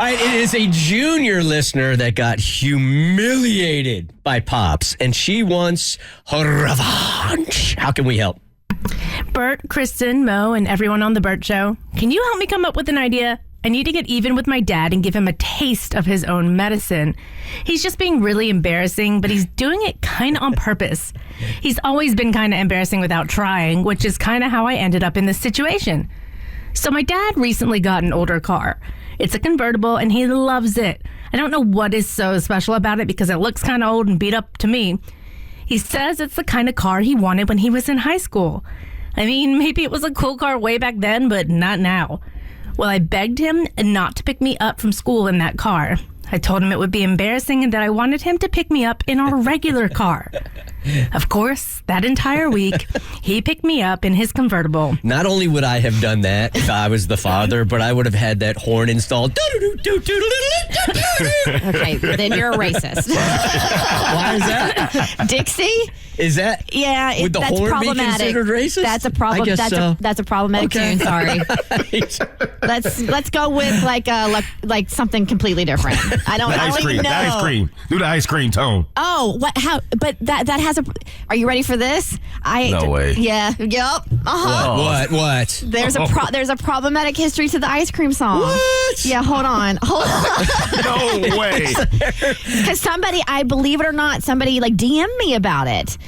right, it is a junior listener that got humiliated by Pops, and she wants her revenge. How can we help? Bert, Kristen, Mo, and everyone on the Bert Show, can you help me come up with an idea? I need to get even with my dad and give him a taste of his own medicine. He's just being really embarrassing, but he's doing it kind of on purpose. He's always been kind of embarrassing without trying, which is kind of how I ended up in this situation. So my dad recently got an older car. It's a convertible, and he loves it. I don't know what is so special about it because it looks kind of old and beat up to me. He says it's the kind of car he wanted when he was in high school. I mean, maybe it was a cool car way back then, but not now. Well, I begged him not to pick me up from school in that car. I told him it would be embarrassing and that I wanted him to pick me up in our regular car. Of course, that entire week, he picked me up in his convertible. Not only would I have done that if I was the father, but I would have had that horn installed. Okay, then you're a racist. Why is that? Dixie? Is that? Yeah, would the that's horn problematic. be considered racist? That's a problem. I guess so. That's a problematic tune. Sorry. Let's go with like something completely different. I don't even know. The ice cream. Do the ice cream tone. Oh, what? How? But that has a. Are you ready for this? No way. Yeah. Yep. Uh-huh. What? There's a problematic history to the ice cream song. What? Yeah. Hold on. No way. Because somebody, I believe it or not, somebody like DM'd me about it.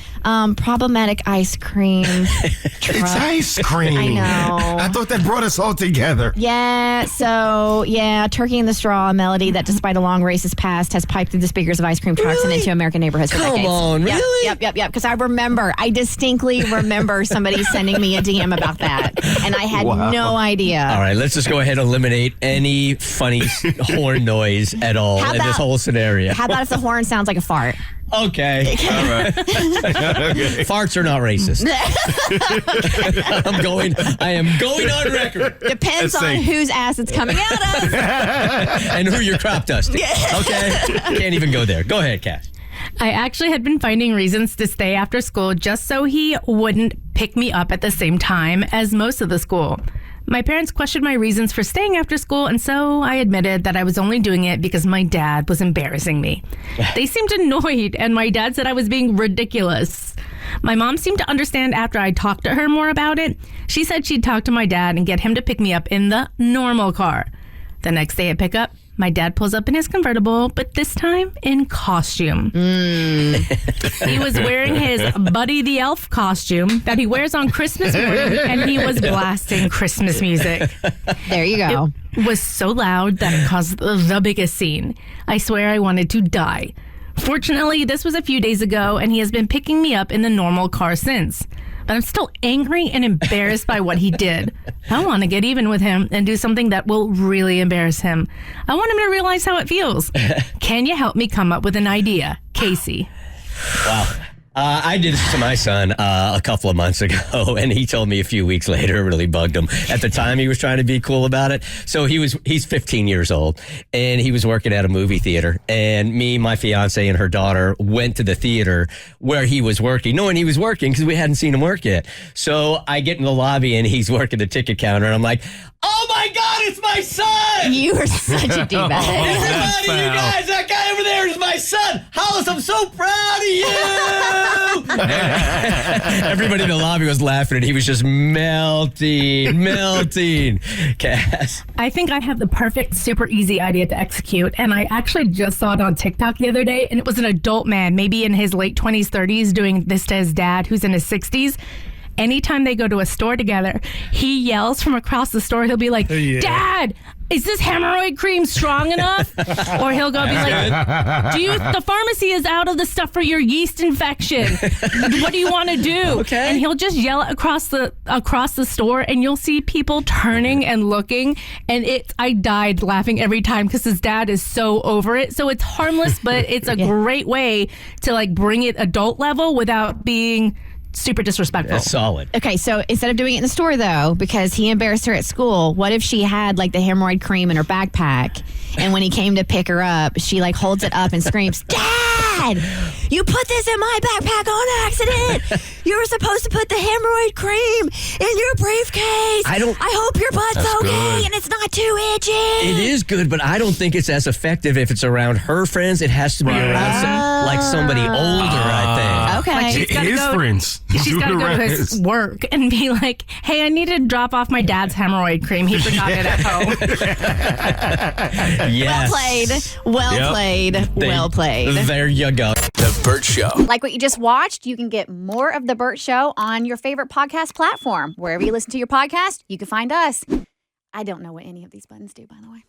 Problematic ice cream. It's ice cream. I know. I thought that brought us all together. Yeah. So Turkey in the Straw, a melody that, despite a long racist past, has piped through the speakers of ice cream trucks and into American neighborhoods for decades. Come on, really? Yep. Because I distinctly remember somebody sending me a DM about that, and I had no idea. All right, let's just go ahead and eliminate any funny horn noise at all in this whole scenario. How about if the horn sounds like a fart? Okay. All right. Farts are not racist. I am going on record. Depends on whose ass it's coming out of. And who you're crop dusting. Okay? Can't even go there. Go ahead, Cass. I actually had been finding reasons to stay after school just so he wouldn't pick me up at the same time as most of the school. My parents questioned my reasons for staying after school, and so I admitted that I was only doing it because my dad was embarrassing me. They seemed annoyed, and my dad said I was being ridiculous. My mom seemed to understand after I talked to her more about it. She said she'd talk to my dad and get him to pick me up in the normal car. The next day at pickup, my dad pulls up in his convertible, but this time in costume. He was wearing his Buddy the Elf costume that he wears on Christmas morning, and he was blasting Christmas music. There you go. It was so loud that it caused the biggest scene. I swear I wanted to die. Fortunately, this was a few days ago, and he has been picking me up in the normal car since. But I'm still angry and embarrassed by what he did. I want to get even with him and do something that will really embarrass him. I want him to realize how it feels. Can you help me come up with an idea? Casey. Wow. I did this to my son a couple of months ago, and he told me a few weeks later. It really bugged him. At the time, he was trying to be cool about it. So he's 15 years old, and he was working at a movie theater. And me, my fiance, and her daughter went to the theater where he was working, knowing he was working because we hadn't seen him work yet. So I get in the lobby, and he's working the ticket counter, and I'm like, "Oh my God, it's my son!" You are such a d-bag. Everybody, you guys, that guy over there is my son. Hollis, I'm so proud of you. Everybody in the lobby was laughing, and he was just melting. Cass. I think I have the perfect, super easy idea to execute, and I actually just saw it on TikTok the other day, and it was an adult man, maybe in his late 20s, 30s, doing this to his dad, who's in his 60s. Anytime they go to a store together, he yells from across the store. He'll be like, "Dad, is this hemorrhoid cream strong enough?" Or he'll go be like, the pharmacy is out of the stuff for your yeast infection. What do you want to do? Okay. And he'll just yell across the store, and you'll see people turning and looking. And I died laughing every time because his dad is so over it. So it's harmless, but it's a great way to like bring it adult level without being super disrespectful. That's solid. Okay, so instead of doing it in the store, though, because he embarrassed her at school, what if she had, like, the hemorrhoid cream in her backpack, and when he came to pick her up, she, like, holds it up and screams, "Dad! You put this in my backpack on accident. You were supposed to put the hemorrhoid cream in your briefcase. I hope your butt's That's okay good. and it's not too itchy. It is good, but I don't think it's as effective if it's around her friends. It has to be around like somebody older, I think. Okay. Like she's gotta His go- friends. She's got to go to his work and be like, hey, I need to drop off my dad's hemorrhoid cream. He forgot it at home. Yes. Well played. There you go. The Bert Show. Like what you just watched, you can get more of The Bert Show on your favorite podcast platform. Wherever you listen to your podcast, you can find us. I don't know what any of these buttons do, by the way.